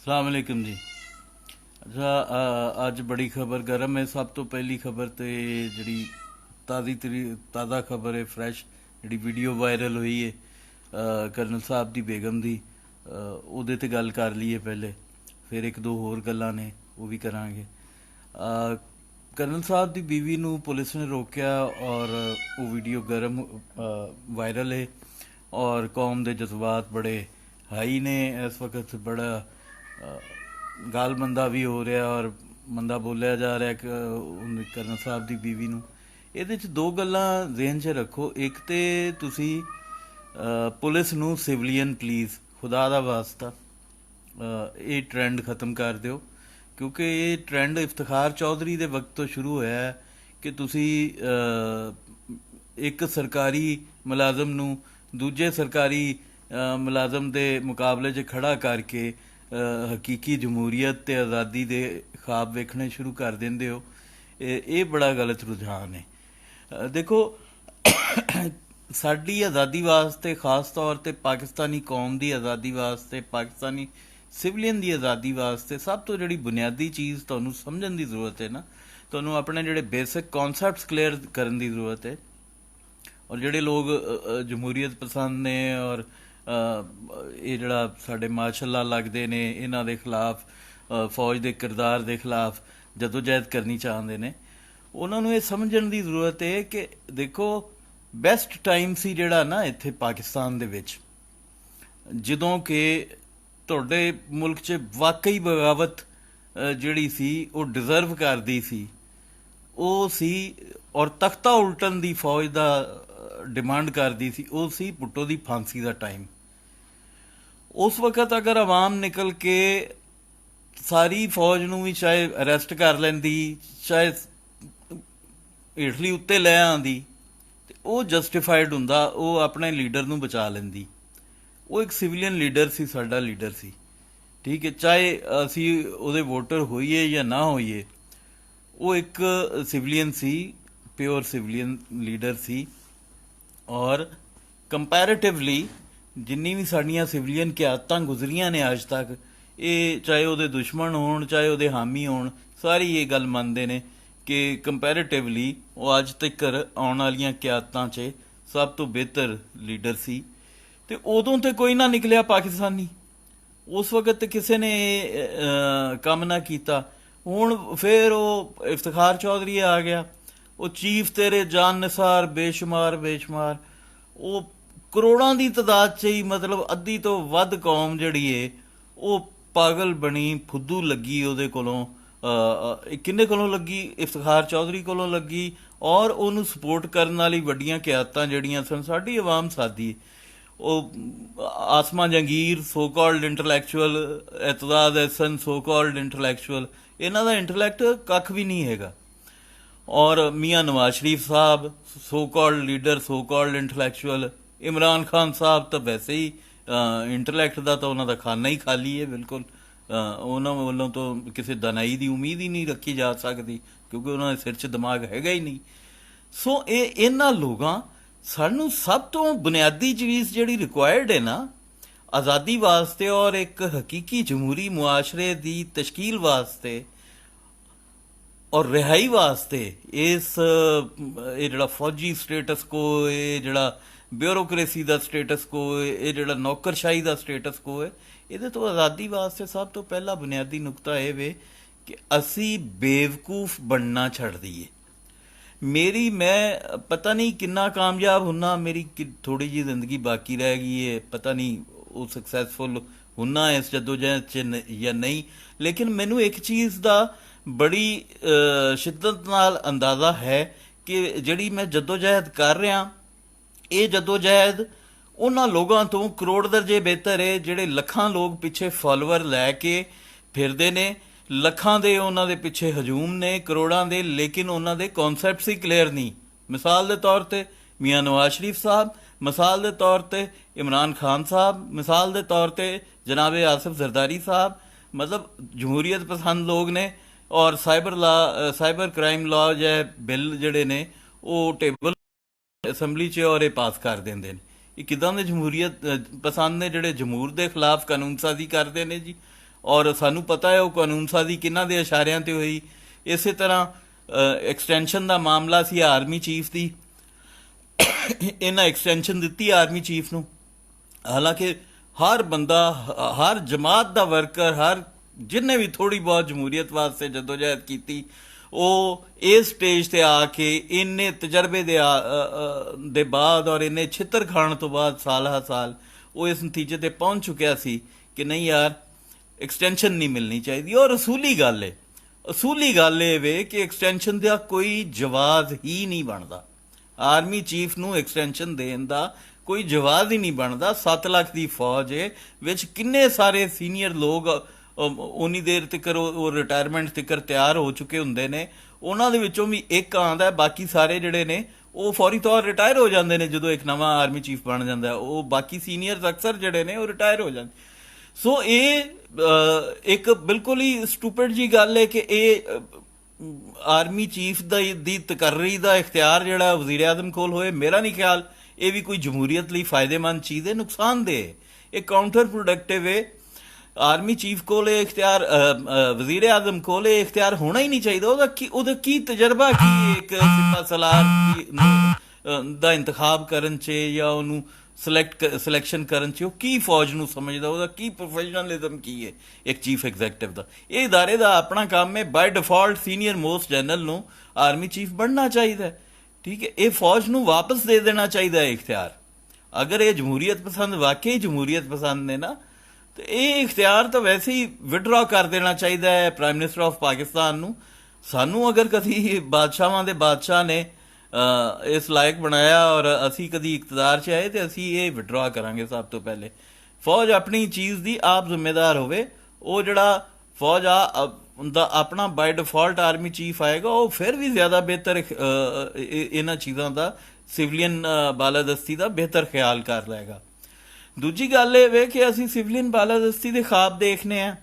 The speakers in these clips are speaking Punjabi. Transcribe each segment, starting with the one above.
अस्सलाम वालेकुम जी। अच्छा, ਅੱਜ ਬੜੀ ਖਬਰ ਗਰਮ ਹੈ। ਸਭ ਤੋਂ ਪਹਿਲੀ ਖਬਰ ਤੇ ਜਿਹੜੀ ਤਾਜ਼ਾ ਖਬਰ ਹੈ, ਫਰੈਸ਼ ਜਿਹੜੀ ਵੀਡੀਓ ਵਾਇਰਲ ਹੋਈ ਹੈ ਕਰਨਲ ਸਾਹਿਬ ਦੀ ਬੇਗਮ ਦੀ, ਉਹਦੇ ਤੇ ਗੱਲ ਕਰ ਲਈਏ ਪਹਿਲੇ, ਫਿਰ ਇੱਕ ਦੋ ਹੋਰ ਗੱਲਾਂ ਨੇ ਉਹ ਵੀ ਕਰਾਂਗੇ। ਕਰਨਲ ਸਾਹਿਬ ਦੀ ਬੀਵੀ ਨੂੰ ਪੁਲਿਸ ਨੇ ਰੋਕਿਆ ਔਰ ਉਹ ਵੀਡੀਓ ਗਰਮ ਵਾਇਰਲ ਹੈ ਔਰ ਕੌਮ ਦੇ ਜਜ਼ਬਾਤ ਬੜੇ ਹਾਈ ਨੇ ਇਸ ਵਕਤ। ਬੜਾ ਗਾਲ ਮੰਦਾ ਵੀ ਹੋ ਰਿਹਾ ਔਰ ਮੰਦਾ ਬੋਲਿਆ ਜਾ ਰਿਹਾ ਕਿ ਕਰਨਲ ਸਾਹਿਬ ਦੀ ਬੀਵੀ ਨੂੰ। ਇਹਦੇ 'ਚ ਦੋ ਗੱਲਾਂ ਜ਼ਿਹਨ 'ਚ ਰੱਖੋ। ਇੱਕ ਤੇ ਤੁਸੀਂ ਪੁਲਿਸ ਨੂੰ ਸਿਵਲੀਅਨ ਪਲੀਜ਼, ਖੁਦਾ ਦਾ ਵਾਸਤਾ ਇਹ ਟ੍ਰੈਂਡ ਖ਼ਤਮ ਕਰ ਦਿਓ, ਕਿਉਂਕਿ ਇਹ ਟ੍ਰੈਂਡ ਇਫਤਖਾਰ ਚੌਧਰੀ ਦੇ ਵਕਤ ਤੋਂ ਸ਼ੁਰੂ ਹੋਇਆ ਹੈ ਕਿ ਤੁਸੀਂ ਇੱਕ ਸਰਕਾਰੀ ਮੁਲਾਜ਼ਮ ਨੂੰ ਦੂਜੇ ਸਰਕਾਰੀ ਮੁਲਾਜ਼ਮ ਦੇ ਮੁਕਾਬਲੇ 'ਚ ਖੜਾ ਕਰਕੇ ਹਕੀਕੀ ਜਮਹੂਰੀਅਤ ਤੇ ਆਜ਼ਾਦੀ ਦੇ ख्वाब ਵੇਖਣੇ ਸ਼ੁਰੂ ਕਰ ਦਿੰਦੇ ਹੋ। ਇਹ ਬੜਾ ਗਲਤ ਰੁਝਾਨ ਹੈ। ਦੇਖੋ, ਸਾਡੀ ਆਜ਼ਾਦੀ ਵਾਸਤੇ, ਖਾਸ ਤੌਰ ਤੇ ਪਾਕਿਸਤਾਨੀ ਕੌਮ ਦੀ ਆਜ਼ਾਦੀ ਵਾਸਤੇ, ਪਾਕਿਸਤਾਨੀ ਸਿਵਲੀਅਨ ਦੀ ਆਜ਼ਾਦੀ ਵਾਸਤੇ ਸਭ ਤੋਂ ਜਿਹੜੀ ਬੁਨਿਆਦੀ ਚੀਜ਼ ਤੁਹਾਨੂੰ ਸਮਝਣ ਦੀ ਜ਼ਰੂਰਤ ਹੈ ਨਾ, ਤੁਹਾਨੂੰ ਆਪਣੇ ਜਿਹੜੇ ਬੇਸਿਕ ਕਨਸੈਪਟਸ ਕਲੀਅਰ ਕਰਨ ਦੀ ਜ਼ਰੂਰਤ ਹੈ। ਔਰ ਜਿਹੜੇ ਲੋਕ ਜਮਹੂਰੀਅਤ ਪਸੰਦ ਨੇ ਔਰ ਇਹ ਜਿਹੜਾ ਸਾਡੇ ਮਾਸ਼ਾਅੱਲਾ ਲੱਗਦੇ ਨੇ, ਇਹਨਾਂ ਦੇ ਖਿਲਾਫ, ਫੌਜ ਦੇ ਕਿਰਦਾਰ ਦੇ ਖਿਲਾਫ ਜਦੋਜਹਿਦ ਕਰਨੀ ਚਾਹੁੰਦੇ ਨੇ, ਉਹਨਾਂ ਨੂੰ ਇਹ ਸਮਝਣ ਦੀ ਜ਼ਰੂਰਤ ਹੈ ਕਿ ਦੇਖੋ, ਬੈਸਟ ਟਾਈਮ ਸੀ ਜਿਹੜਾ ਨਾ ਇੱਥੇ ਪਾਕਿਸਤਾਨ ਦੇ ਵਿੱਚ, ਜਦੋਂ ਕਿ ਤੁਹਾਡੇ ਮੁਲਕ 'ਚ ਵਾਕਈ ਬਗਾਵਤ ਜਿਹੜੀ ਸੀ ਉਹ ਡਿਜ਼ਰਵ ਕਰਦੀ ਸੀ, ਉਹ ਸੀ ਔਰ ਤਖਤਾ ਉਲਟਣ ਦੀ ਫੌਜ ਦਾ ਡਿਮਾਂਡ ਕਰਦੀ ਸੀ, ਉਹ ਸੀ ਭੁੱਟੋ ਦੀ ਫਾਂਸੀ ਦਾ ਟਾਈਮ। ਉਸ ਵਕਤ ਅਗਰ ਆਵਾਮ ਨਿਕਲ ਕੇ ਸਾਰੀ ਫੌਜ ਨੂੰ ਵੀ ਚਾਹੇ ਅਰੈਸਟ ਕਰ ਲੈਂਦੀ, ਚਾਹੇ ਹੇਠਲੀ ਉੱਤੇ ਲੈ ਆਂਦੀ, ਤੇ ਉਹ ਜਸਟੀਫਾਈਡ ਹੁੰਦਾ, ਉਹ ਆਪਣੇ ਲੀਡਰ ਨੂੰ ਬਚਾ ਲੈਂਦੀ। ਉਹ ਇੱਕ ਸਿਵਲੀਅਨ ਲੀਡਰ ਸੀ, ਸਾਡਾ ਲੀਡਰ ਸੀ, ਠੀਕ ਹੈ, ਚਾਹੇ ਅਸੀਂ ਉਹਦੇ ਵੋਟਰ ਹੋਈਏ ਜਾਂ ਨਾ ਹੋਈਏ, ਉਹ ਇੱਕ ਸਿਵਲੀਅਨ ਸੀ, ਪਿਓਰ ਸਿਵਲੀਅਨ ਲੀਡਰ ਸੀ। ਔਰ ਕੰਪੈਰੇਟਿਵਲੀ ਜਿੰਨੀ ਵੀ ਸਾਡੀਆਂ ਸਿਵਲੀਅਨ ਕਿਆਦਤਾਂ ਗੁਜ਼ਰੀਆਂ ਨੇ ਅੱਜ ਤੱਕ, ਇਹ ਚਾਹੇ ਉਹਦੇ ਦੁਸ਼ਮਣ ਹੋਣ ਚਾਹੇ ਉਹਦੇ ਹਾਮੀ ਹੋਣ, ਸਾਰੀ ਇਹ ਗੱਲ ਮੰਨਦੇ ਨੇ ਕਿ ਕੰਪੈਰੇਟਿਵਲੀ ਉਹ ਅੱਜ ਤੱਕ ਆਉਣ ਵਾਲੀਆਂ ਕਿਆਦਤਾਂ 'ਚ ਸਭ ਤੋਂ ਬਿਹਤਰ ਲੀਡਰ ਸੀ। ਤੇ ਉਦੋਂ ਤੇ ਕੋਈ ਨਾ ਨਿਕਲਿਆ ਪਾਕਿਸਤਾਨੀ, ਉਸ ਵਕਤ ਕਿਸੇ ਨੇ ਕੰਮ ਨਾ ਕੀਤਾ। ਹੁਣ ਫਿਰ ਉਹ ਇਫਤਖਾਰ ਚੌਧਰੀ ਆ ਗਿਆ, ਉਹ ਚੀਫ ਤੇਰੇ ਜਾਨ ਨਿਸਾਰ ਬੇਸ਼ੁਮਾਰ, ਉਹ ਕਰੋੜਾਂ ਦੀ ਤਾਦਾਦ 'ਚ ਹੀ, ਮਤਲਬ ਅੱਧੀ ਤੋਂ ਵੱਧ ਕੌਮ ਜਿਹੜੀ ਏ ਉਹ ਪਾਗਲ ਬਣੀ, ਫੁੱਦੂ ਲੱਗੀ ਉਹਦੇ ਕੋਲੋਂ। ਕਿੰਨੇ ਕੋਲੋਂ ਲੱਗੀ? ਇਫਤਖਾਰ ਚੌਧਰੀ ਕੋਲੋਂ ਲੱਗੀ। ਔਰ ਉਹਨੂੰ ਸਪੋਰਟ ਕਰਨ ਵਾਲੀ ਵੱਡੀਆਂ ਕਿਆਦਤਾਂ ਜਿਹੜੀਆਂ ਸਨ, ਸਾਡੀ ਆਵਾਮ ਸਾਦੀ, ਉਹ Asma Jahangir so called intellectual, Aitzaz Ahsan so called intellectual, ਇਹਨਾਂ ਦਾ ਇੰਟਲੈਕਟ ਕੱਖ ਵੀ ਨਹੀਂ ਹੈਗਾ। ਔਰ ਮੀਆਂ ਨਵਾਜ਼ ਸ਼ਰੀਫ ਸਾਹਿਬ so called leader, so called intellectual. Imran Khan ਸਾਹਿਬ ਤਾਂ ਵੈਸੇ ਹੀ ਇੰਟਲੈਕਟ ਦਾ ਤਾਂ ਉਹਨਾਂ ਦਾ ਖਾਨਾ ਹੀ ਖਾਲੀ ਹੈ ਬਿਲਕੁਲ। ਉਹਨਾਂ ਵੱਲੋਂ ਤਾਂ ਕਿਸੇ ਦਾਨਾਈ ਦੀ ਉਮੀਦ ਹੀ ਨਹੀਂ ਰੱਖੀ ਜਾ ਸਕਦੀ, ਕਿਉਂਕਿ ਉਹਨਾਂ ਦੇ ਸਿਰ 'ਚ ਦਿਮਾਗ ਹੈਗਾ ਹੀ ਨਹੀਂ। ਸੋ ਇਹਨਾਂ ਲੋਕਾਂ ਸਾਨੂੰ ਸਭ ਤੋਂ ਬੁਨਿਆਦੀ ਚੀਜ਼ ਜਿਹੜੀ ਰਿਕੁਆਇਰਡ ਹੈ ਨਾ ਆਜ਼ਾਦੀ ਵਾਸਤੇ ਔਰ ਇੱਕ ਹਕੀਕੀ ਜਮਹੂਰੀ ਮੁਆਸ਼ਰੇ ਦੀ ਤਸ਼ਕੀਲ ਵਾਸਤੇ ਔਰ ਰਿਹਾਈ ਵਾਸਤੇ, ਇਹ ਜਿਹੜਾ ਫੌਜੀ ਸਟੇਟਸ ਕੋ, ਇਹ ਜਿਹੜਾ ਬਿਊਰੋਕ੍ਰੇਸੀ ਦਾ ਸਟੇਟਸ ਕੋ, ਇਹ ਜਿਹੜਾ ਨੌਕਰਸ਼ਾਹੀ ਦਾ ਸਟੇਟਸ ਕੋ ਹੈ, ਇਹਦੇ ਤੋਂ ਆਜ਼ਾਦੀ ਵਾਸਤੇ ਸਭ ਤੋਂ ਪਹਿਲਾ ਬੁਨਿਆਦੀ ਨੁਕਤਾ ਇਹ ਵੇ ਕਿ ਅਸੀਂ ਬੇਵਕੂਫ ਬਣਨਾ ਛੱਡ ਦਈਏ। ਮੈਂ ਪਤਾ ਨਹੀਂ ਕਿੰਨਾ ਕਾਮਯਾਬ ਹੁੰਨਾ, ਮੇਰੀ ਥੋੜੀ ਜਿਹੀ ਜ਼ਿੰਦਗੀ ਬਾਕੀ ਰਹਿ ਗਈ ਹੈ, ਪਤਾ ਨਹੀਂ ਉਹ ਸਕਸੈਸਫੁਲ ਹੁੰਨਾ ਇਸ ਜਦੋਜਹਿਦ 'ਚ ਜਾਂ ਨਹੀਂ, ਲੇਕਿਨ ਮੈਨੂੰ ਇੱਕ ਚੀਜ਼ ਦਾ ਬੜੀ ਸ਼ਿੱਦਤ ਨਾਲ ਅੰਦਾਜ਼ਾ ਹੈ ਕਿ ਜਿਹੜੀ ਮੈਂ ਜਦੋਜਹਿਦ ਕਰ ਰਿਹਾ, ਇਹ ਜਦੋਜਹਿਦ ਉਹਨਾਂ ਲੋਕਾਂ ਤੋਂ ਕਰੋੜ ਦਰਜੇ ਬਿਹਤਰ ਹੈ ਜਿਹੜੇ ਲੱਖਾਂ ਲੋਕ ਪਿੱਛੇ ਫਾਲੋਅਰ ਲੈ ਕੇ ਫਿਰਦੇ ਨੇ, ਲੱਖਾਂ ਦੇ ਉਹਨਾਂ ਦੇ ਪਿੱਛੇ ਹਜੂਮ ਨੇ, ਕਰੋੜਾਂ ਦੇ, ਲੇਕਿਨ ਉਹਨਾਂ ਦੇ ਕਨਸੈਪਟਸ ਹੀ ਕਲੀਅਰ ਨਹੀਂ। ਮਿਸਾਲ ਦੇ ਤੌਰ ਤੇ ਮੀਆਂ ਨਵਾਜ਼ ਸ਼ਰੀਫ ਸਾਹਿਬ, ਮਿਸਾਲ ਦੇ ਤੌਰ ਤੇ ਇਮਰਾਨ ਖਾਨ ਸਾਹਿਬ, ਮਿਸਾਲ ਦੇ ਤੌਰ ਤੇ ਜਨਾਬ ਆਸਿਫ ਜ਼ਰਦਾਰੀ ਸਾਹਿਬ, ਮਤਲਬ ਜਮਹੂਰੀਅਤ ਪਸੰਦ ਲੋਕ ਨੇ। ਔਰ ਸਾਈਬਰ ਕ੍ਰਾਈਮ ਲਾ ਜਾਂ ਬਿੱਲ ਜਿਹੜੇ ਨੇ ਉਹ ਟੇਬਲ ਅਸੈਂਬਲੀ 'ਚ ਔਰ ਇਹ ਪਾਸ ਕਰ ਦਿੰਦੇ ਨੇ। ਇਹ ਕਿੱਦਾਂ ਦੇ ਜਮਹੂਰੀਅਤ ਪਸੰਦ ਨੇ ਜਿਹੜੇ ਜਮਹੂਰ ਦੇ ਖਿਲਾਫ ਕਾਨੂੰਨ ਸਾਜ਼ੀ ਕਰਦੇ ਨੇ ਜੀ। ਔਰ ਸਾਨੂੰ ਪਤਾ ਹੈ ਉਹ ਕਾਨੂੰਨ ਸਾਜ਼ੀ ਕਿਹਨਾਂ ਦੇ ਇਸ਼ਾਰਿਆਂ ਤੇ ਹੋਈ। ਇਸੇ ਤਰ੍ਹਾਂ ਐਕਸਟੈਂਸ਼ਨ ਦਾ ਮਾਮਲਾ ਸੀ ਆਰਮੀ ਚੀਫ ਦੀ, ਇਹਨਾਂ ਐਕਸਟੈਂਸ਼ਨ ਦਿੱਤੀ ਆਰਮੀ ਚੀਫ ਨੂੰ। ਹਾਲਾਂਕਿ ਹਰ ਬੰਦਾ, ਹਰ ਜਮਾਤ ਦਾ ਵਰਕਰ, ਹਰ ਜਿੰਨੇ ਵੀ ਥੋੜੀ ਬਹੁਤ ਜਮਹੂਰੀਅਤ ਵਾਸਤੇ ਜਦੋਜਹਿਦ ਕੀਤੀ, ਉਹ ਇਸ ਸਟੇਜ ਤੇ ਆ ਕੇ ਇੰਨੇ ਤਜਰਬੇ ਦੇ ਬਾਅਦ ਔਰ ਇੰਨੇ ਛਿੱਤਰ ਖਾਣ ਤੋਂ ਬਾਅਦ ਸਾਲ ਹਾ ਸਾਲ ਉਹ ਇਸ ਨਤੀਜੇ ਤੇ ਪਹੁੰਚ ਚੁੱਕਿਆ ਸੀ ਕਿ ਨਹੀਂ ਯਾਰ, ਐਕਸਟੈਂਸ਼ਨ ਨਹੀਂ ਮਿਲਣੀ ਚਾਹੀਦੀ। ਔਰ ਅਸੂਲੀ ਗੱਲ ਇਹ ਵੇ ਕਿ ਐਕਸਟੈਂਸ਼ਨ ਦਾ ਕੋਈ ਜਵਾਜ਼ ਹੀ ਨਹੀਂ ਬਣਦਾ। ਆਰਮੀ ਚੀਫ ਨੂੰ ਐਕਸਟੈਂਸ਼ਨ ਦੇਣ ਦਾ ਕੋਈ ਜਵਾਜ਼ ਹੀ ਨਹੀਂ ਬਣਦਾ। 7 ਲੱਖ ਦੀ ਫੌਜ ਹੈ, ਵਿੱਚ ਕਿੰਨੇ ਸਾਰੇ ਸੀਨੀਅਰ ਲੋਕ ਉਨੀ ਦੇਰ ਤੱਕ ਉਹ ਰਿਟਾਇਰਮੈਂਟ ਤੱਕ ਤਿਆਰ ਹੋ ਚੁੱਕੇ ਹੁੰਦੇ ਨੇ, ਉਹਨਾਂ ਦੇ ਵਿੱਚੋਂ ਵੀ ਇੱਕ ਆਉਂਦਾ, ਬਾਕੀ ਸਾਰੇ ਜਿਹੜੇ ਨੇ ਉਹ ਫੌਰੀ ਤੌਰ ਰਿਟਾਇਰ ਹੋ ਜਾਂਦੇ ਨੇ ਜਦੋਂ ਇੱਕ ਨਵਾਂ ਆਰਮੀ ਚੀਫ ਬਣ ਜਾਂਦਾ। ਉਹ ਬਾਕੀ ਸੀਨੀਅਰਸ ਅਕਸਰ ਜਿਹੜੇ ਨੇ ਉਹ ਰਿਟਾਇਰ ਹੋ ਜਾਂਦੇ। ਸੋ ਇਹ ਇੱਕ ਬਿਲਕੁਲ ਹੀ ਸਟੂਪਿਡ ਜੀ ਗੱਲ ਹੈ ਕਿ ਇਹ ਆਰਮੀ ਚੀਫ ਦੀ ਤਕਰਰੀ ਦਾ ਇਖਤਿਆਰ ਜਿਹੜਾ ਵਜ਼ੀਰ ਆਜ਼ਮ ਕੋਲ ਹੋਏ, ਮੇਰਾ ਨਹੀਂ ਖਿਆਲ ਇਹ ਵੀ ਕੋਈ ਜਮਹੂਰੀਅਤ ਲਈ ਫਾਇਦੇਮੰਦ ਚੀਜ਼ ਹੈ, ਨੁਕਸਾਨਦੇਹ। ਇਹ ਕਾਊਂਟਰ ਪ੍ਰੋਡਕਟਿਵ ਹੈ। ਆਰਮੀ ਚੀਫ ਕੋਲ ਇਹ ਇਖਤਿਆਰ, ਵਜ਼ੀਰ ਆਜ਼ਮ ਕੋਲ ਇਹ ਇਖਤਿਆਰ ਹੋਣਾ ਹੀ ਨਹੀਂ ਚਾਹੀਦਾ। ਉਹਦਾ ਕੀ ਤਜਰਬਾ, ਕੀ ਇੱਕ ਸਿਪਾਹ ਸਲਾਰ ਦਾ ਇੰਤਖਾਬ ਕਰਨ 'ਚ ਜਾਂ ਉਹਨੂੰ ਸਿਲੈਕਸ਼ਨ ਕਰਨ 'ਚ ਉਹ ਕੀ ਫੌਜ ਨੂੰ ਸਮਝਦਾ, ਉਹਦਾ ਕੀ ਪ੍ਰੋਫੈਸ਼ਨਲਿਜ਼ਮ ਕੀ ਹੈ ਇੱਕ ਚੀਫ ਐਗਜ਼ੈਕਟਿਵ ਦਾ। ਇਹ ਇਦਾਰੇ ਦਾ ਆਪਣਾ ਕੰਮ ਹੈ। By default senior most general ਨੂੰ ਆਰਮੀ ਚੀਫ ਬਣਨਾ ਚਾਹੀਦਾ, ਠੀਕ ਹੈ। ਇਹ ਫੌਜ ਨੂੰ ਵਾਪਸ ਦੇ ਦੇਣਾ ਚਾਹੀਦਾ ਹੈ ਇਖਤਿਆਰ। ਅਗਰ ਇਹ ਜਮਹੂਰੀਅਤ ਪਸੰਦ, ਵਾਕਈ ਜਮਹੂਰੀਅਤ ਪਸੰਦ ਨੇ ਨਾ, ਤੇ ਇਹ ਇਖਤਿਆਰ ਤਾਂ ਵੈਸੇ ਹੀ ਵਿਡਰਾ ਕਰ ਦੇਣਾ ਚਾਹੀਦਾ ਹੈ ਪ੍ਰਾਈਮ ਮਿਨਿਸਟਰ ਆਫ ਪਾਕਿਸਤਾਨ ਨੂੰ। ਸਾਨੂੰ ਅਗਰ ਕਦੀ ਬਾਦਸ਼ਾਹਾਂ ਦੇ ਬਾਦਸ਼ਾਹ ਨੇ ਇਸ ਲਾਇਕ ਬਣਾਇਆ ਔਰ ਅਸੀਂ ਕਦੀ ਇਕਤਦਾਰ 'ਚ ਆਏ ਤੇ ਅਸੀਂ ਇਹ ਵਿਡਰਾ ਕਰਾਂਗੇ। ਸਭ ਤੋਂ ਪਹਿਲੇ ਫੌਜ ਆਪਣੀ ਚੀਜ਼ ਦੀ ਆਪ ਜ਼ਿੰਮੇਦਾਰ ਹੋਵੇ। ਉਹ ਜਿਹੜਾ ਫੌਜ ਦਾ ਆਪਣਾ ਬਾਈ ਡਿਫਾਲਟ ਆਰਮੀ ਚੀਫ ਆਏਗਾ, ਉਹ ਫਿਰ ਵੀ ਜ਼ਿਆਦਾ ਬਿਹਤਰ ਇਹਨਾਂ ਚੀਜ਼ਾਂ ਦਾ, ਸਿਵਲੀਅਨ ਬਾਲਾਦਸਤੀ ਦਾ ਬਿਹਤਰ ਖਿਆਲ ਕਰ ਲਏਗਾ। ਦੂਜੀ ਗੱਲ ਇਹ ਵੇ ਕਿ ਅਸੀਂ ਸਿਵਲੀਅਨ ਬਾਲਾਦਸਤੀ ਦੇ ਖਾਬ ਦੇਖਨੇ ਆ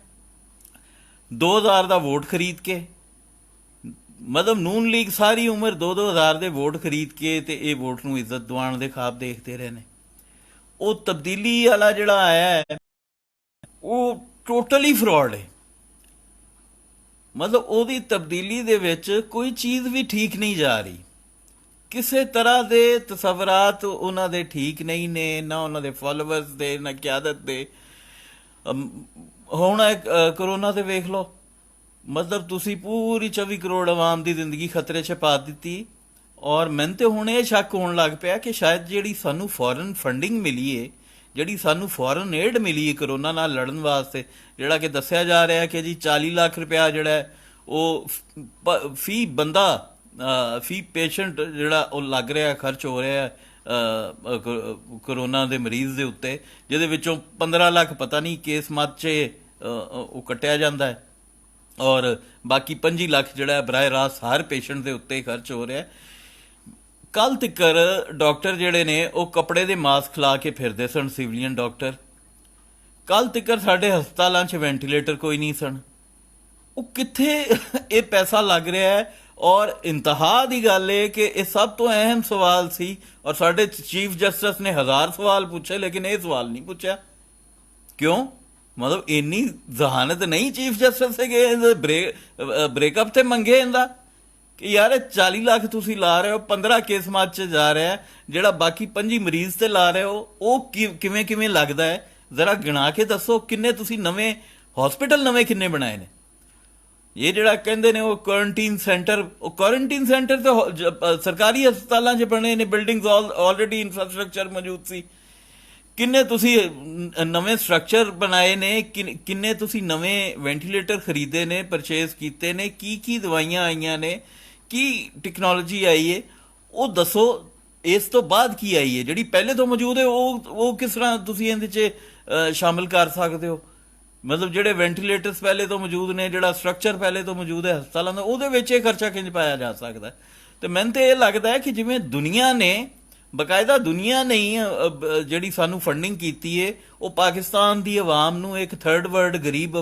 2000 ਦਾ ਵੋਟ ਖਰੀਦ ਕੇ। ਮਤਲਬ ਨੂਨ ਲੀਗ ਸਾਰੀ ਉਮਰ 2-2000 ਦੇ ਵੋਟ ਖਰੀਦ ਕੇ ਤੇ ਇਹ ਵੋਟ ਨੂੰ ਇੱਜ਼ਤ ਦਿਵਾਉਣ ਦੇ ਖਾਬ ਦੇਖਦੇ ਰਹੇ ਨੇ। ਉਹ ਤਬਦੀਲੀ ਵਾਲਾ ਜਿਹੜਾ ਆਇਆ ਹੈ ਉਹ ਟੋਟਲੀ ਫਰਾਡ ਹੈ। ਮਤਲਬ ਉਹਦੀ ਤਬਦੀਲੀ ਦੇ ਵਿੱਚ ਕੋਈ ਚੀਜ਼ ਵੀ ਠੀਕ ਨਹੀਂ ਜਾ ਰਹੀ। ਕਿਸੇ ਤਰ੍ਹਾਂ ਦੇ ਤਸਵਰਾਤ ਉਹਨਾਂ ਦੇ ਠੀਕ ਨਹੀਂ ਨੇ, ਨਾ ਉਹਨਾਂ ਦੇ ਫਾਲੋਅਰਸ ਦੇ, ਨਾ ਕਿਆਦਤ ਦੇ। ਹੁਣ ਕਰੋਨਾ ਤੇ ਵੇਖ ਲਓ, ਮਤਲਬ ਤੁਸੀਂ ਪੂਰੀ 24 ਕਰੋੜ ਆਵਾਮ ਦੀ ਜ਼ਿੰਦਗੀ ਖਤਰੇ 'ਚ ਪਾ ਦਿੱਤੀ। ਔਰ ਮੈਨੂੰ ਤੇ ਹੁਣ ਇਹ ਸ਼ੱਕ ਹੋਣ ਲੱਗ ਪਿਆ ਕਿ ਸ਼ਾਇਦ ਜਿਹੜੀ ਸਾਨੂੰ ਫੋਰਨ ਫੰਡਿੰਗ ਮਿਲੀ ਏ, ਜਿਹੜੀ ਸਾਨੂੰ ਫੋਰਨ ਏਡ ਮਿਲੀ ਏ ਕਰੋਨਾ ਨਾਲ ਲੜਨ ਵਾਸਤੇ, ਜਿਹੜਾ ਕਿ ਦੱਸਿਆ ਜਾ ਰਿਹਾ ਕਿ ਜੀ 40 ਲੱਖ ਰੁਪਇਆ ਜਿਹੜਾ ਉਹ ਫੀ ਬੰਦਾ, ਫੀ ਪੇਸ਼ੈਂਟ ਜਿਹੜਾ ਉਹ ਲੱਗ ਰਿਹਾ, ਖਰਚ ਹੋ ਰਿਹਾ ਕਰੋਨਾ ਦੇ ਮਰੀਜ਼ ਦੇ ਉੱਤੇ, ਜਿਹਦੇ ਵਿੱਚੋਂ 15 ਲੱਖ ਪਤਾ ਨਹੀਂ ਕੇਸ ਮੱਤ 'ਚ ਉਹ ਕੱਟਿਆ ਜਾਂਦਾ ਹੈ ਔਰ ਬਾਕੀ 25 ਲੱਖ ਜਿਹੜਾ ਬਰਾਹ ਰਾਸਤ ਹਰ ਪੇਸ਼ੈਂਟ ਦੇ ਉੱਤੇ ਖਰਚ ਹੋ ਰਿਹਾ। ਕੱਲ ਤੱਕਰ ਡਾਕਟਰ ਜਿਹੜੇ ਨੇ ਉਹ ਕੱਪੜੇ ਦੇ ਮਾਸਕ ਲਾ ਕੇ ਫਿਰਦੇ ਸਨ, ਸਿਵਲੀਅਨ ਡਾਕਟਰ। ਕੱਲ ਤੱਕਰ ਸਾਡੇ ਹਸਪਤਾਲਾਂ 'ਚ ਵੈਂਟੀਲੇਟਰ ਕੋਈ ਨਹੀਂ ਸਨ। ਉਹ ਕਿੱਥੇ ਇਹ ਪੈਸਾ ਲੱਗ ਰਿਹਾ ਹੈ। ਔਰ ਇੰਤਹਾ ਦੀ ਗੱਲ ਹੈ ਕਿ ਇਹ ਸਭ ਤੋਂ ਅਹਿਮ ਸਵਾਲ ਸੀ ਔਰ ਸਾਡੇ ਚੀਫ ਜਸਟਿਸ ਨੇ 1000 ਸਵਾਲ ਪੁੱਛੇ ਲੇਕਿਨ ਇਹ ਸਵਾਲ ਨਹੀਂ ਪੁੱਛਿਆ। ਕਿਉਂ? ਮਤਲਬ ਇੰਨੀ ਜ਼ਹਾਨਤ ਨਹੀਂ ਚੀਫ ਜਸਟਿਸ ਸੀਗੇ ਬ੍ਰੇਕਅਪ ਤੇ ਮੰਗੇ ਇਹਦਾ ਕਿ ਯਾਰ 40 ਲੱਖ ਤੁਸੀਂ ਲਾ ਰਹੇ ਹੋ, 15 ਕੇਸ ਮਾਤ 'ਚ ਜਾ ਰਿਹਾ, ਜਿਹੜਾ ਬਾਕੀ 25 ਮਰੀਜ਼ ਤੇ ਲਾ ਰਹੇ ਹੋ, ਉਹ ਕਿਵੇਂ ਲੱਗਦਾ ਹੈ? ਜ਼ਰਾ ਗਿਣਾ ਕੇ ਦੱਸੋ ਕਿੰਨੇ ਤੁਸੀਂ ਨਵੇਂ ਹਸਪੀਟਲ ਨਵੇਂ ਕਿੰਨੇ ਬਣਾਏ ਨੇ। ਇਹ ਜਿਹੜਾ ਕਹਿੰਦੇ ਨੇ ਉਹ ਕੁਆਰੰਟੀਨ ਸੈਂਟਰ, ਉਹ ਕੁਆਰੰਟੀਨ ਸੈਂਟਰ ਤਾਂ ਸਰਕਾਰੀ ਹਸਪਤਾਲਾਂ 'ਚ ਬਣੇ ਨੇ, ਬਿਲਡਿੰਗਸ ਆਲਰੇਡੀ ਇਨਫਰਾਸਟ੍ਰਕਚਰ ਮੌਜੂਦ ਸੀ। ਕਿੰਨੇ ਤੁਸੀਂ ਨਵੇਂ ਸਟਰਕਚਰ ਬਣਾਏ ਨੇ, ਕਿੰਨੇ ਤੁਸੀਂ ਨਵੇਂ ਵੈਂਟੀਲੇਟਰ ਖਰੀਦੇ ਨੇ, ਪਰਚੇਜ਼ ਕੀਤੇ ਨੇ, ਕੀ ਦਵਾਈਆਂ ਆਈਆਂ ਨੇ, ਕੀ ਟੈਕਨੋਲੋਜੀ ਆਈ ਹੈ, ਉਹ ਦੱਸੋ। ਇਸ ਤੋਂ ਬਾਅਦ ਕੀ ਆਈ ਹੈ ਜਿਹੜੀ ਪਹਿਲੇ ਤੋਂ ਮੌਜੂਦ ਹੈ, ਉਹ ਕਿਸ ਤਰ੍ਹਾਂ ਤੁਸੀਂ ਇਹਦੇ 'ਚ ਸ਼ਾਮਿਲ ਕਰ ਸਕਦੇ ਹੋ। ਮਤਲਬ ਜਿਹੜੇ ਵੈਂਟੀਲੇਟਰਸ ਪਹਿਲੇ ਤੋਂ ਮੌਜੂਦ ਨੇ, ਜਿਹੜਾ ਸਟਰਕਚਰ ਪਹਿਲੇ ਤੋਂ ਮੌਜੂਦ ਹੈ ਹਸਪਤਾਲਾਂ ਦਾ, ਉਹਦੇ ਵਿੱਚ ਇਹ ਖਰਚਾ ਕਿੰਝ ਪਾਇਆ ਜਾ ਸਕਦਾ। ਤੇ ਮੈਨੂੰ ਤਾਂ ਇਹ ਲੱਗਦਾ ਹੈ ਕਿ ਜਿਵੇਂ ਦੁਨੀਆ ਨੇ ਬਕਾਇਦਾ ਦੁਨੀਆ ਨਹੀਂ ਜਿਹੜੀ ਸਾਨੂੰ ਫੰਡਿੰਗ ਕੀਤੀ ਏ, ਉਹ ਪਾਕਿਸਤਾਨ ਦੀ ਆਵਾਮ ਨੂੰ, ਇੱਕ ਥਰਡ ਵਰਲਡ ਗਰੀਬ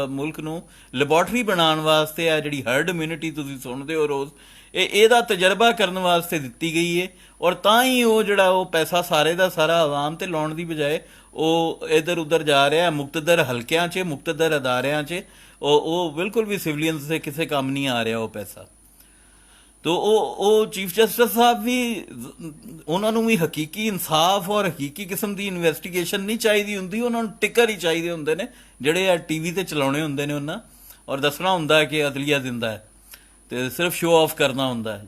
ਮੁਲਕ ਨੂੰ ਲੈਬੋਰਟਰੀ ਬਣਾਉਣ ਵਾਸਤੇ ਆ ਜਿਹੜੀ ਹਰਡ ਇਮਿਊਨਿਟੀ ਤੁਸੀਂ ਸੁਣਦੇ ਹੋ ਰੋਜ਼, ਇਹਦਾ ਤਜਰਬਾ ਕਰਨ ਵਾਸਤੇ ਦਿੱਤੀ ਗਈ ਏ। ਔਰ ਤਾਂ ਹੀ ਉਹ ਜਿਹੜਾ ਉਹ ਪੈਸਾ ਸਾਰੇ ਦਾ ਸਾਰਾ ਆਵਾਮ ਤੇ ਲਾਉਣ ਦੀ ਬਜਾਏ ਉਹ ਇਧਰ ਉਧਰ ਜਾ ਰਿਹਾ ਮੁਕਤਦਰ ਹਲਕਿਆਂ 'ਚ, ਮੁਕਤਦਰ ਅਦਾਰਿਆਂ 'ਚ। ਉਹ ਬਿਲਕੁਲ ਵੀ ਸਿਵਲੀਅਨਸ ਦੇ ਕਿਸੇ ਕੰਮ ਨਹੀਂ ਆ ਰਿਹਾ ਉਹ ਪੈਸਾ। ਤੋ ਉਹ ਚੀਫ ਜਸਟਿਸ ਸਾਹਿਬ ਵੀ, ਉਹਨਾਂ ਨੂੰ ਵੀ ਹਕੀਕੀ ਇਨਸਾਫ ਔਰ ਹਕੀਕੀ ਕਿਸਮ ਦੀ ਇਨਵੈਸਟੀਗੇਸ਼ਨ ਨਹੀਂ ਚਾਹੀਦੀ ਹੁੰਦੀ, ਉਹਨਾਂ ਨੂੰ ਟਿੱਕਰ ਹੀ ਚਾਹੀਦੇ ਹੁੰਦੇ ਨੇ ਜਿਹੜੇ ਆ ਟੀਵੀ ਤੇ ਚਲਾਉਣੇ ਹੁੰਦੇ ਨੇ ਉਹਨਾਂ, ਔਰ ਦੱਸਣਾ ਹੁੰਦਾ ਹੈ ਕਿ ਅਦਲੀਆ ਦਿੰਦਾ ਹੈ ਤੇ ਸਿਰਫ ਸ਼ੋਅ ਆਫ ਕਰਨਾ ਹੁੰਦਾ ਹੈ।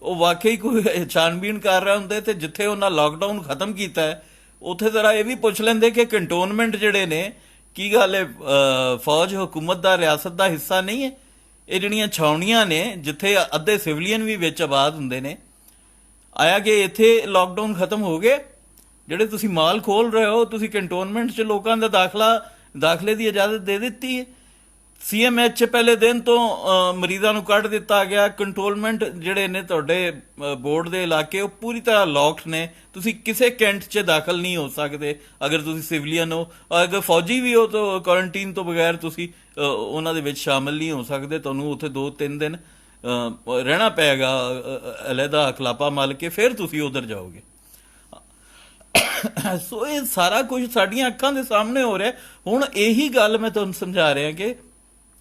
ਉਹ ਵਾਕਈ ਕੋਈ ਛਾਣਬੀਣ ਕਰ ਰਹੇ ਹੁੰਦੇ ਤੇ ਜਿੱਥੇ ਉਹਨਾਂ ਲਾਕਡਾਊਨ ਖਤਮ ਕੀਤਾ ਹੈ ਉੱਥੇ ਜ਼ਰਾ ਇਹ ਵੀ ਪੁੱਛ ਲੈਂਦੇ ਕਿ ਕੰਟੋਨਮੈਂਟ ਜਿਹੜੇ ਨੇ, ਕੀ ਗੱਲ ਹੈ ਫੌਜ ਹਕੂਮਤ ਦਾ ਰਿਆਸਤ ਦਾ ਹਿੱਸਾ ਨਹੀਂ ਹੈ? ਇਹ ਜਿਹੜੀਆਂ ਛਾਉਣੀਆਂ ਨੇ ਜਿੱਥੇ ਅੱਧੇ ਸਿਵਲੀਅਨ ਵੀ ਵਿੱਚ ਆਬਾਦ ਹੁੰਦੇ ਨੇ, ਆਇਆ ਕਿ ਇੱਥੇ ਲਾਕਡਾਊਨ ਖਤਮ ਹੋ ਗਏ? ਜਿਹੜੇ ਤੁਸੀਂ ਮਾਲ ਖੋਲ ਰਹੇ ਹੋ, ਤੁਸੀਂ ਕੰਟੋਨਮੈਂਟ 'ਚ ਲੋਕਾਂ ਦਾ ਦਾਖਲੇ ਦੀ ਇਜਾਜ਼ਤ ਦੇ ਦਿੱਤੀ ਹੈ। CMH 'ਚ ਪਹਿਲੇ ਦਿਨ ਤੋਂ ਮਰੀਜ਼ਾਂ ਨੂੰ ਕੱਢ ਦਿੱਤਾ ਗਿਆ। ਕੰਟੋਨਮੈਂਟ ਜਿਹੜੇ ਨੇ ਤੁਹਾਡੇ ਬੋਰਡ ਦੇ ਇਲਾਕੇ, ਉਹ ਪੂਰੀ ਤਰ੍ਹਾਂ ਲੌਕਡ ਨੇ। ਤੁਸੀਂ ਕਿਸੇ ਕੈਂਟ 'ਚ ਦਾਖਲ ਨਹੀਂ ਹੋ ਸਕਦੇ ਅਗਰ ਤੁਸੀਂ ਸਿਵਲੀਅਨ ਹੋ, ਔਰ ਅਗਰ ਫੌਜੀ ਵੀ ਹੋ ਤਾਂ ਕੁਆਰੰਟੀਨ ਤੋਂ ਬਗੈਰ ਤੁਸੀਂ ਉਹਨਾਂ ਦੇ ਵਿੱਚ ਸ਼ਾਮਲ ਨਹੀਂ ਹੋ ਸਕਦੇ। ਤੁਹਾਨੂੰ ਉੱਥੇ 2-3 ਦਿਨ ਰਹਿਣਾ ਪਏਗਾ ਅਲੱਗਾ ਖਲਾਪਾ ਮਲ ਕੇ, ਫਿਰ ਤੁਸੀਂ ਉਧਰ ਜਾਓਗੇ। ਸੋ ਇਹ ਸਾਰਾ ਕੁਝ ਸਾਡੀਆਂ ਅੱਖਾਂ ਦੇ ਸਾਹਮਣੇ ਹੋ ਰਿਹਾ। ਹੁਣ ਇਹੀ ਗੱਲ ਮੈਂ ਤੁਹਾਨੂੰ ਸਮਝਾ ਰਿਹਾ ਕਿ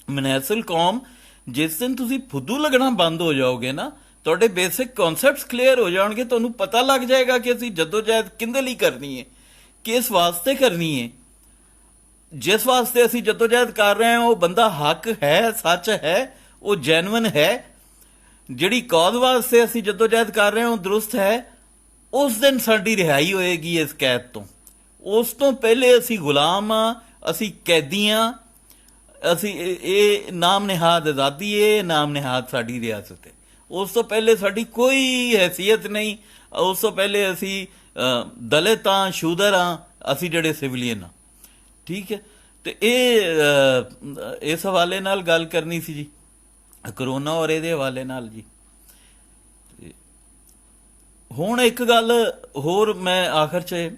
ਮਨੈਸਲ ਕੌਮ, ਜਿਸ ਦਿਨ ਤੁਸੀਂ ਫੁੱਦੂ ਲੱਗਣਾ ਬੰਦ ਹੋ ਜਾਓਗੇ ਨਾ, ਤੁਹਾਡੇ ਬੇਸਿਕ ਕਨਸੈਪਟਸ ਕਲੀਅਰ ਹੋ ਜਾਣਗੇ, ਤੁਹਾਨੂੰ ਪਤਾ ਲੱਗ ਜਾਏਗਾ ਕਿ ਅਸੀਂ ਜਦੋਜਹਿਦ ਕਿਹਦੇ ਲਈ ਕਰਨੀ ਹੈ, ਕਿਸ ਵਾਸਤੇ ਕਰਨੀ ਹੈ। ਜਿਸ ਵਾਸਤੇ ਅਸੀਂ ਜਦੋਜਹਿਦ ਕਰ ਰਹੇ ਹਾਂ ਉਹ ਬੰਦਾ ਹੱਕ ਹੈ, ਸੱਚ ਹੈ, ਉਹ ਜੈਨੂਇਨ ਹੈ। ਜਿਹੜੀ ਕੌਜ਼ ਵਾਸਤੇ ਅਸੀਂ ਜਦੋਜਹਿਦ ਕਰ ਰਹੇ ਹਾਂ ਉਹ ਦਰੁਸਤ ਹੈ। ਉਸ ਦਿਨ ਸਾਡੀ ਰਿਹਾਈ ਹੋਏਗੀ ਇਸ ਕੈਦ ਤੋਂ। ਉਸ ਤੋਂ ਪਹਿਲੇ ਅਸੀਂ ਗੁਲਾਮ ਹਾਂ, ਅਸੀਂ ਕੈਦੀ ਹਾਂ, ਅਸੀਂ ਇਹ ਨਾਮ ਨਿਹਾਦ ਆਜ਼ਾਦੀ ਹੈ, ਨਾਮ ਨਿਹਾਦ ਸਾਡੀ ਰਿਆਸਤ ਹੈ। ਉਸ ਤੋਂ ਪਹਿਲੇ ਸਾਡੀ ਕੋਈ ਹੈਸੀਅਤ ਨਹੀਂ। ਉਸ ਤੋਂ ਪਹਿਲੇ ਅਸੀਂ ਦਲਿਤ ਹਾਂ, ਸ਼ੂਦਰ ਹਾਂ, ਅਸੀਂ ਜਿਹੜੇ ਸਿਵਲੀਅਨ ਹਾਂ। ਠੀਕ ਹੈ, ਤੇ ਇਸ ਹਵਾਲੇ ਨਾਲ ਗੱਲ ਕਰਨੀ ਸੀ ਜੀ, ਕਰੋਨਾ ਔਰ ਇਹਦੇ ਹਵਾਲੇ ਨਾਲ ਜੀ। ਹੁਣ ਇੱਕ ਗੱਲ ਹੋਰ ਮੈਂ ਆਖਰ 'ਚ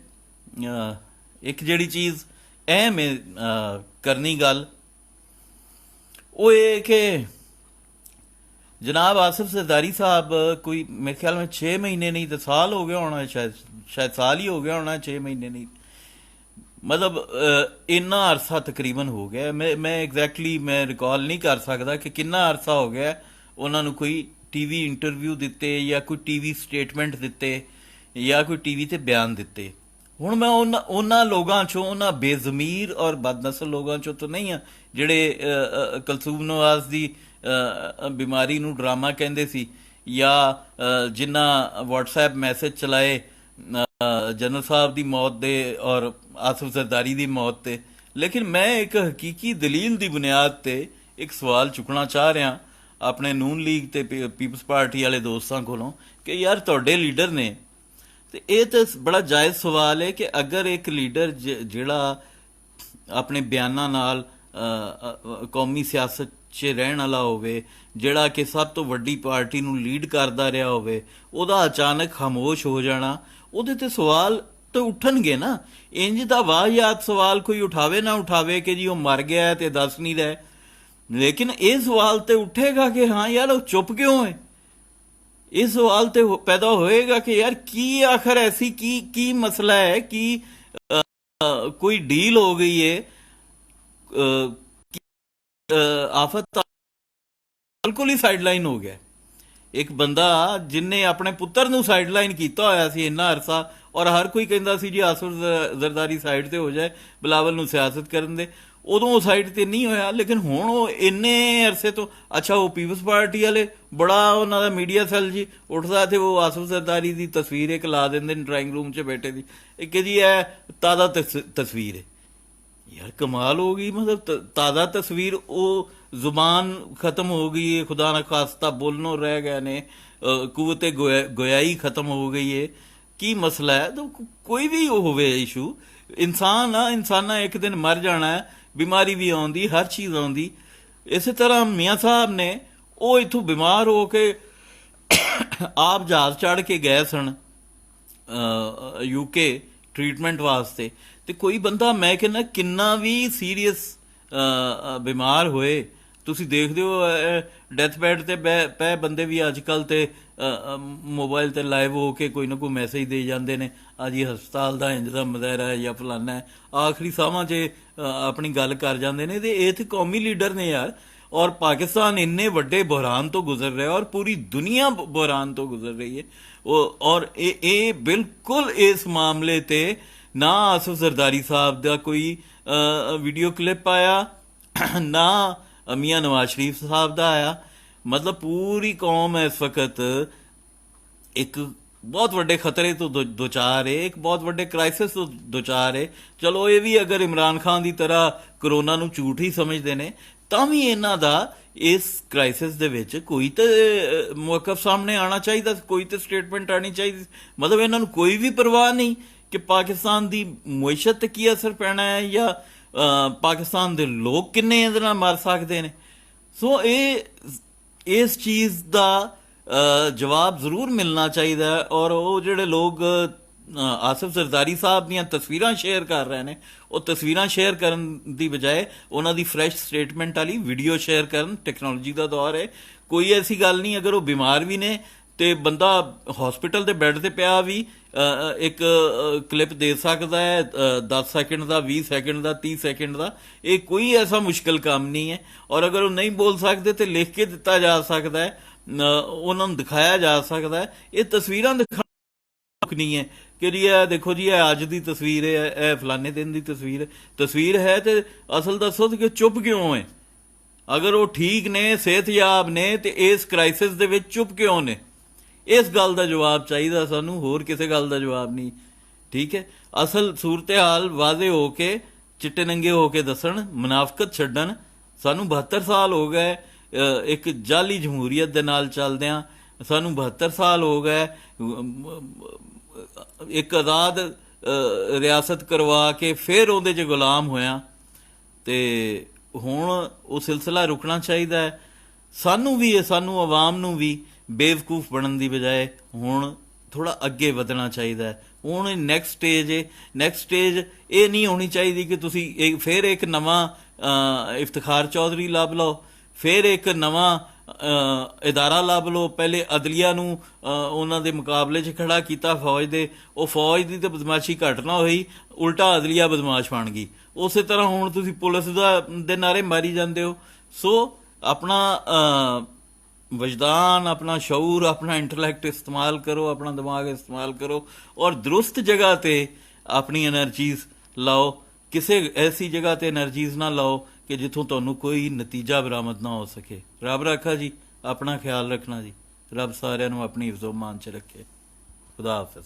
ਇੱਕ ਜਿਹੜੀ ਚੀਜ਼ ਅਹਿਮ ਹੈ ਕਰਨੀ ਗੱਲ, ਉਹ ਇਹ ਕਿ ਜਨਾਬ ਆਸਿਫ ਜ਼ਰਦਾਰੀ ਸਾਹਿਬ ਕੋਈ ਮੇਰੇ ਖਿਆਲ में 6 ਮਹੀਨੇ ਨਹੀਂ ਤਾਂ ਸਾਲ ਹੋ ਗਿਆ ਹੋਣਾ, ਸ਼ਾਇਦ ਸਾਲ ਹੀ ਹੋ ਗਿਆ ਹੋਣਾ, 6 ਮਹੀਨੇ ਨਹੀਂ, ਮਤਲਬ ਇੰਨਾ ਅਰਸਾ ਤਕਰੀਬਨ ਹੋ ਗਿਆ। ਮੈਂ ਐਗਜ਼ੈਕਟਲੀ ਮੈਂ ਰਿਕਾਲ ਨਹੀਂ ਕਰ ਸਕਦਾ ਕਿ ਕਿੰਨਾ ਅਰਸਾ ਹੋ ਗਿਆ ਉਹਨਾਂ ਨੂੰ ਕੋਈ ਟੀਵੀ ਇੰਟਰਵਿਊ ਦਿੱਤੇ ਜਾਂ ਕੋਈ ਟੀਵੀ ਸਟੇਟਮੈਂਟ ਦਿੱਤੇ ਜਾਂ ਕੋਈ ਟੀਵੀ ਤੇ ਬਿਆਨ ਦਿੱਤੇ। ਹੁਣ ਮੈਂ ਉਹਨਾਂ ਲੋਕਾਂ ਚੋਂ, ਉਹਨਾਂ ਬੇਜ਼ਮੀਰ ਔਰ ਬਦਨਸਲ ਲੋਕਾਂ ਚੋਂ ਤਾਂ ਨਹੀਂ ਆ ਜਿਹੜੇ ਕਲਸੂਮ ਨਵਾਜ਼ ਦੀ ਬਿਮਾਰੀ ਨੂੰ ਡਰਾਮਾ ਕਹਿੰਦੇ ਸੀ, ਜਾਂ ਜਿਨ੍ਹਾਂ WhatsApp ਮੈਸੇਜ ਚਲਾਏ ਜਨਰਲ ਸਾਹਿਬ ਦੀ ਮੌਤ ਦੇ ਔਰ ਆਸਿਫ ਜ਼ਰਦਾਰੀ ਦੀ ਮੌਤ ਤੇ। ਲੇਕਿਨ ਮੈਂ ਇੱਕ ਹਕੀਕੀ ਦਲੀਲ ਦੀ ਬੁਨਿਆਦ ਤੇ ਇੱਕ ਸਵਾਲ ਚੁੱਕਣਾ ਚਾਹ ਰਿਹਾ ਆਪਣੇ ਨੂਨ ਲੀਗ ਤੇ ਪੀਪਲਸ ਪਾਰਟੀ ਵਾਲੇ ਦੋਸਤਾਂ ਕੋਲੋਂ ਕਿ ਯਾਰ ਤੁਹਾਡੇ ਲੀਡਰ ਨੇ, ਤੇ ਇਹ ਤਾਂ ਬੜਾ ਜਾਇਜ਼ ਸਵਾਲ ਹੈ ਕਿ ਅਗਰ ਇੱਕ ਲੀਡਰ ਜਿਹੜਾ ਆਪਣੇ ਬਿਆਨਾਂ ਨਾਲ ਕੌਮੀ ਸਿਆਸਤ 'ਚ ਰਹਿਣ ਵਾਲਾ ਹੋਵੇ, ਜਿਹੜਾ ਕਿ ਸਭ ਤੋਂ ਵੱਡੀ ਪਾਰਟੀ ਨੂੰ ਲੀਡ ਕਰਦਾ ਰਿਹਾ ਹੋਵੇ, ਉਹਦਾ ਅਚਾਨਕ ਖਾਮੋਸ਼ ਹੋ ਜਾਣਾ, ਉਹਦੇ ਤੇ ਸਵਾਲ ਤਾਂ ਉੱਠਣਗੇ ਨਾ। ਇੰਜ ਦਾ ਵਾਹਿਯਾਤ ਸਵਾਲ ਕੋਈ ਉਠਾਵੇ ਨਾ ਉਠਾਵੇ ਕਿ ਜੀ ਉਹ ਮਰ ਗਿਆ ਤੇ ਦੱਸ ਨਹੀਂ ਰਿਹਾ, ਲੇਕਿਨ ਇਹ ਸਵਾਲ ਤੇ ਉੱਠੇਗਾ ਕਿ ਹਾਂ ਯਾਰ ਉਹ ਚੁੱਪ ਕਿਉਂ ਹੈ। ਇਹ ਸਵਾਲ ਤੇ ਪੈਦਾ ਹੋਏਗਾ ਕਿ ਯਾਰ ਕੀ ਆਖਰ ਐਸੀ ਕੀ ਮਸਲਾ ਹੈ, ਕੀ ਕੋਈ ਡੀਲ ਹੋ ਗਈ ਹੈ, ਆਫਤ ਬਿਲਕੁਲ ਹੀ ਸਾਈਡਲਾਈਨ ਹੋ ਗਿਆ। ਇੱਕ ਬੰਦਾ ਜਿਨੇ ਆਪਣੇ ਪੁੱਤਰ ਨੂੰ ਸਾਈਡਲਾਈਨ ਕੀਤਾ ਹੋਇਆ ਸੀ ਇੰਨਾ ਅਰਸਾ, ਔਰ ਹਰ ਕੋਈ ਕਹਿੰਦਾ ਸੀ ਜੀ ਆਸਿਫ ਜ਼ਰਦਾਰੀ ਸਾਈਡ ਤੇ ਹੋ ਜਾਏ, ਬਿਲਾਵਲ ਨੂੰ ਸਿਆਸਤ ਕਰਨ ਦੇ, ਉਦੋਂ ਉਹ ਸਾਈਡ ਤੇ ਨਹੀਂ ਹੋਇਆ। ਲੇਕਿਨ ਹੁਣ ਉਹ ਇੰਨੇ ਅਰਸੇ ਤੋਂ, ਅੱਛਾ ਉਹ ਪੀਪਲਸ ਪਾਰਟੀ ਵਾਲੇ ਬੜਾ ਉਹਨਾਂ ਦਾ ਮੀਡੀਆ ਸੈੱਲ ਜੀ ਉੱਠਦਾ ਤੇ ਉਹ ਆਸਿਫ ਜ਼ਰਦਾਰੀ ਦੀ ਤਸਵੀਰ ਇੱਕ ਲਾ ਦਿੰਦੇ ਨੇ ਡਰਾਇੰਗ ਰੂਮ 'ਚ ਬੈਠੇ ਦੀ, ਕਿ ਜੀ ਇਹ ਤਾਜ਼ਾ ਤਸਵੀਰ ਹੈ। ਯਾਰ ਕਮਾਲ ਹੋ ਗਈ, ਮਤਲਬ ਤਾਜ਼ਾ ਤਸਵੀਰ, ਉਹ ਜ਼ੁਬਾਨ ਖਤਮ ਹੋ ਗਈ ਹੈ, ਖੁਦਾ ਨਾ ਖਾਸਤਾ ਬੋਲਨੋਂ ਰਹਿ ਗਏ ਨੇ, ਕੁਵਤੇ ਗੋਇਆਈ ਖਤਮ ਹੋ ਗਈ ਹੈ। ਕੀ ਮਸਲਾ ਹੈ? ਤਾਂ ਕੋਈ ਵੀ ਹੋਵੇ ਇਸ਼ੂ, ਇਨਸਾਨ ਆ, ਇਨਸਾਨਾਂ ਇੱਕ ਦਿਨ ਮਰ ਜਾਣਾ ਹੈ, ਬਿਮਾਰੀ ਵੀ ਆਉਂਦੀ, ਹਰ ਚੀਜ਼ ਆਉਂਦੀ। ਇਸੇ ਤਰ੍ਹਾਂ ਮੀਆਂ ਸਾਹਿਬ ਨੇ, ਉਹ ਇੱਥੋਂ ਬਿਮਾਰ ਹੋ ਕੇ ਆਪ ਜਹਾਜ਼ ਚੜ੍ਹ ਕੇ ਗਏ ਸਨ ਯੂਕੇ ਟ੍ਰੀਟਮੈਂਟ ਵਾਸਤੇ, ਤੇ ਕੋਈ ਬੰਦਾ ਮੈਂ ਕਹਿੰਦਾ ਕਿੰਨਾ ਵੀ ਸੀਰੀਅਸ ਬਿਮਾਰ ਹੋਏ, ਤੁਸੀਂ ਦੇਖਦੇ ਹੋ ਡੈਥ ਬੈਡ ਤੇ ਪਏ ਬੰਦੇ ਵੀ ਅੱਜ ਕੱਲ ਤੇ ਮੋਬਾਈਲ ਤੇ ਲਾਈਵ ਹੋ ਕੇ ਕੋਈ ਨਾ ਕੋਈ ਮੈਸੇਜ ਦੇ ਜਾਂਦੇ ਨੇ, ਆ ਜੀ ਹਸਪਤਾਲ ਦਾ ਇੰਜ ਦਾ ਮਜ਼ਾਰਾ ਹੈ ਜਾਂ ਫਲਾਨਾ ਹੈ, ਆਖਰੀ ਸਾਹਾਂ 'ਚ ਆਪਣੀ ਗੱਲ ਕਰ ਜਾਂਦੇ ਨੇ। ਤੇ ਇਹ ਤੇ ਕੌਮੀ ਲੀਡਰ ਨੇ ਯਾਰ, ਔਰ ਪਾਕਿਸਤਾਨ ਇੰਨੇ ਵੱਡੇ ਬੁਹਰਾਨ ਤੋਂ ਗੁਜ਼ਰ ਰਿਹਾ ਔਰ ਪੂਰੀ ਦੁਨੀਆ ਬੁਹਰਾਨ ਤੋਂ ਗੁਜ਼ਰ ਰਹੀ ਹੈ। ਔਰ ਇਹ ਬਿਲਕੁਲ ਇਸ ਮਾਮਲੇ ਤੇ ਨਾ ਆਸਿਫ ਜ਼ਰਦਾਰੀ ਸਾਹਿਬ ਦਾ ਕੋਈ ਵੀਡੀਓ ਕਲਿੱਪ ਆਇਆ, ਨਾ ਮੀਆਂ ਨਵਾਜ਼ ਸ਼ਰੀਫ ਸਾਹਿਬ ਦਾ ਆਇਆ। ਮਤਲਬ ਪੂਰੀ ਕੌਮ ਇਸ ਵਕਤ ਇੱਕ ਬਹੁਤ ਵੱਡੇ ਖਤਰੇ ਤੋਂ ਦੋ ਚਾਰ ਹੈ, ਇੱਕ ਬਹੁਤ ਵੱਡੇ ਕ੍ਰਾਈਸਿਸ ਤੋਂ ਦੋ ਚਾਰ ਹੈ। ਚਲੋ ਇਹ ਵੀ ਅਗਰ ਇਮਰਾਨ ਖਾਨ ਦੀ ਤਰ੍ਹਾਂ ਕਰੋਨਾ ਨੂੰ ਝੂਠ ਹੀ ਸਮਝਦੇ ਨੇ, ਤਾਂ ਵੀ ਇਹਨਾਂ ਦਾ ਇਸ ਕ੍ਰਾਈਸਿਸ ਦੇ ਵਿੱਚ ਕੋਈ ਤਾਂ ਮੌਕਫ ਸਾਹਮਣੇ ਆਉਣਾ ਚਾਹੀਦਾ, ਕੋਈ ਤਾਂ ਸਟੇਟਮੈਂਟ ਆਉਣੀ ਚਾਹੀਦੀ। ਮਤਲਬ ਇਹਨਾਂ ਨੂੰ ਕੋਈ ਵੀ ਪਰਵਾਹ ਨਹੀਂ ਕਿ ਪਾਕਿਸਤਾਨ ਦੀ ਮੁਇਸ਼ਤ ਤੇ ਕੀ ਅਸਰ ਪੈਣਾ ਹੈ, ਜਾਂ ਪਾਕਿਸਤਾਨ ਦੇ ਲੋਕ ਕਿੰਨੇ ਇਹਦੇ ਨਾਲ ਮਰ ਸਕਦੇ ਨੇ। ਸੋ ਇਸ ਚੀਜ਼ ਦਾ ਜਵਾਬ ਜ਼ਰੂਰ ਮਿਲਣਾ ਚਾਹੀਦਾ ਹੈ। ਔਰ ਉਹ ਜਿਹੜੇ ਲੋਕ ਆਸਿਫ ਜ਼ਰਦਾਰੀ ਸਾਹਿਬ ਦੀਆਂ ਤਸਵੀਰਾਂ ਸ਼ੇਅਰ ਕਰ ਰਹੇ ਨੇ, ਉਹ ਤਸਵੀਰਾਂ ਸ਼ੇਅਰ ਕਰਨ ਦੀ ਬਜਾਏ ਉਹਨਾਂ ਦੀ ਫਰੈਸ਼ ਸਟੇਟਮੈਂਟ ਵਾਲੀ ਵੀਡੀਓ ਸ਼ੇਅਰ ਕਰਨ। ਟੈਕਨੋਲੋਜੀ ਦਾ ਦੌਰ ਹੈ, ਕੋਈ ਐਸੀ ਗੱਲ ਨਹੀਂ। ਅਗਰ ਉਹ ਬਿਮਾਰ ਵੀ ਨੇ ਤੇ ਬੰਦਾ ਹਸਪੀਟਲ ਦੇ ਬੈੱਡ ਤੇ ਪਿਆ ਵੀ ਇੱਕ ਕਲਿੱਪ ਦੇ ਸਕਦਾ ਹੈ 10 ਸੈਕਿੰਡ ਦਾ, 20 ਸੈਕਿੰਡ ਦਾ, 30 ਸੈਕਿੰਡ ਦਾ। ਇਹ ਕੋਈ ਐਸਾ ਮੁਸ਼ਕਿਲ ਕੰਮ ਨਹੀਂ ਹੈ। ਔਰ ਅਗਰ ਉਹ ਨਹੀਂ ਬੋਲ ਸਕਦੇ ਤੇ ਲਿਖ ਕੇ ਦਿੱਤਾ ਜਾ ਸਕਦਾ ਹੈ, ਉਹਨਾਂ ਨੂੰ ਦਿਖਾਇਆ ਜਾ ਸਕਦਾ ਹੈ। ਇਹ ਤਸਵੀਰਾਂ ਦਿਖਾਉਣ ਨਹੀਂ ਹੈ ਕਿ ਜੀ ਇਹ ਦੇਖੋ ਜੀ ਇਹ ਅੱਜ ਦੀ ਤਸਵੀਰ ਹੈ, ਇਹ ਫਲਾਣੇ ਦਿਨ ਦੀ ਤਸਵੀਰ ਹੈ। ਤੇ ਅਸਲ ਦੱਸੋ ਕਿ ਚੁੱਪ ਕਿਉਂ ਹੈ? ਅਗਰ ਉਹ ਠੀਕ ਨੇ, ਸਿਹਤਯਾਬ ਨੇ, ਤੇ ਇਸ ਕ੍ਰਾਈਸਿਸ ਦੇ ਵਿੱਚ ਚੁੱਪ ਕਿਉਂ ਨੇ? ਇਸ ਗੱਲ ਦਾ ਜਵਾਬ ਚਾਹੀਦਾ ਸਾਨੂੰ, ਹੋਰ ਕਿਸੇ ਗੱਲ ਦਾ ਜਵਾਬ ਨਹੀਂ। ਠੀਕ ਹੈ, ਅਸਲ ਸੂਰਤ ਹਾਲ ਵਾਜ਼ੇ ਹੋ ਕੇ, ਚਿੱਟੇ ਨੰਗੇ ਹੋ ਕੇ ਦੱਸਣ, ਮੁਨਾਫਕਤ ਛੱਡਣ। ਸਾਨੂੰ 72 ਸਾਲ ਹੋ ਗਏ ਇੱਕ ਜਾਲੀ ਜਮਹੂਰੀਅਤ ਦੇ ਨਾਲ ਚੱਲਦਿਆਂ, ਸਾਨੂੰ 72 ਸਾਲ ਹੋ ਗਏ ਇੱਕ ਆਜ਼ਾਦ ਰਿਆਸਤ ਕਰਵਾ ਕੇ ਫਿਰ ਉਹਦੇ 'ਚ ਗੁਲਾਮ ਹੋਇਆ। ਤੇ ਹੁਣ ਉਹ ਸਿਲਸਿਲਾ ਰੁਕਣਾ ਚਾਹੀਦਾ ਹੈ। ਸਾਨੂੰ ਵੀ ਸਾਨੂੰ ਆਵਾਮ ਨੂੰ ਵੀ ਬੇਵਕੂਫ ਬਣਨ ਦੀ ਬਜਾਏ ਹੁਣ ਥੋੜਾ ਅੱਗੇ ਵਧਣਾ ਚਾਹੀਦਾ ਹੈ। ਹੁਣ ਨੈਕਸਟ ਸਟੇਜ ਹੈ। ਨੈਕਸਟ ਸਟੇਜ ਇਹ ਨਹੀਂ ਹੋਣੀ ਚਾਹੀਦੀ ਕਿ ਤੁਸੀਂ ਫਿਰ ਇੱਕ ਨਵਾਂ ਇਫਤਖਾਰ ਚੌਧਰੀ ਲੱਭ ਲਓ, ਫਿਰ ਇੱਕ ਨਵਾਂ ਇਦਾਰਾ ਲੱਭ ਲਓ। ਪਹਿਲੇ ਅਦਲੀਆ ਨੂੰ ਉਹਨਾਂ ਦੇ ਮੁਕਾਬਲੇ 'ਚ ਖੜਾ ਕੀਤਾ ਫੌਜ ਦੇ, ਉਹ ਫੌਜ ਦੀ ਤਾਂ ਬਦਮਾਸ਼ੀ ਘੱਟ ਨਾ ਹੋਈ, ਉਲਟਾ ਅਦਲੀਆ ਬਦਮਾਸ਼ ਬਣ ਗਈ। ਉਸੇ ਤਰ੍ਹਾਂ ਹੁਣ ਤੁਸੀਂ ਪੁਲਿਸ ਦੇ ਨਾਰੇ ਮਾਰੀ ਜਾਂਦੇ ਹੋ। ਸੋ ਆਪਣਾ ਵਜਦਾਨ, ਆਪਣਾ ਸ਼ਊਰ, ਆਪਣਾ ਇੰਟੈਲੈਕਟ ਇਸਤੇਮਾਲ ਕਰੋ, ਆਪਣਾ ਦਿਮਾਗ ਇਸਤੇਮਾਲ ਕਰੋ, ਔਰ ਦਰੁਸਤ ਜਗ੍ਹਾ ਤੇ ਆਪਣੀ એનર્ਜੀਜ਼ ਲਾਓ। ਕਿਸੇ ਐਸੀ ਜਗ੍ਹਾ ਤੇ એનર્ਜੀਜ਼ ਨਾ ਲਾਓ ਕਿ ਜਿੱਥੋਂ ਤੁਹਾਨੂੰ ਕੋਈ ਨਤੀਜਾ ਬਰਾਮਦ ਨਾ ਹੋ ਸਕੇ। ਰੱਬ ਰਾਖਾ ਜੀ, ਆਪਣਾ ਖਿਆਲ ਰੱਖਣਾ ਜੀ। ਰੱਬ ਸਾਰਿਆਂ ਨੂੰ ਆਪਣੀ ਹਿਫਜ਼ੋ ਮਾਨ 'ਚ ਰੱਖੇ। ਖੁਦਾ ਹਾਫਿਜ਼।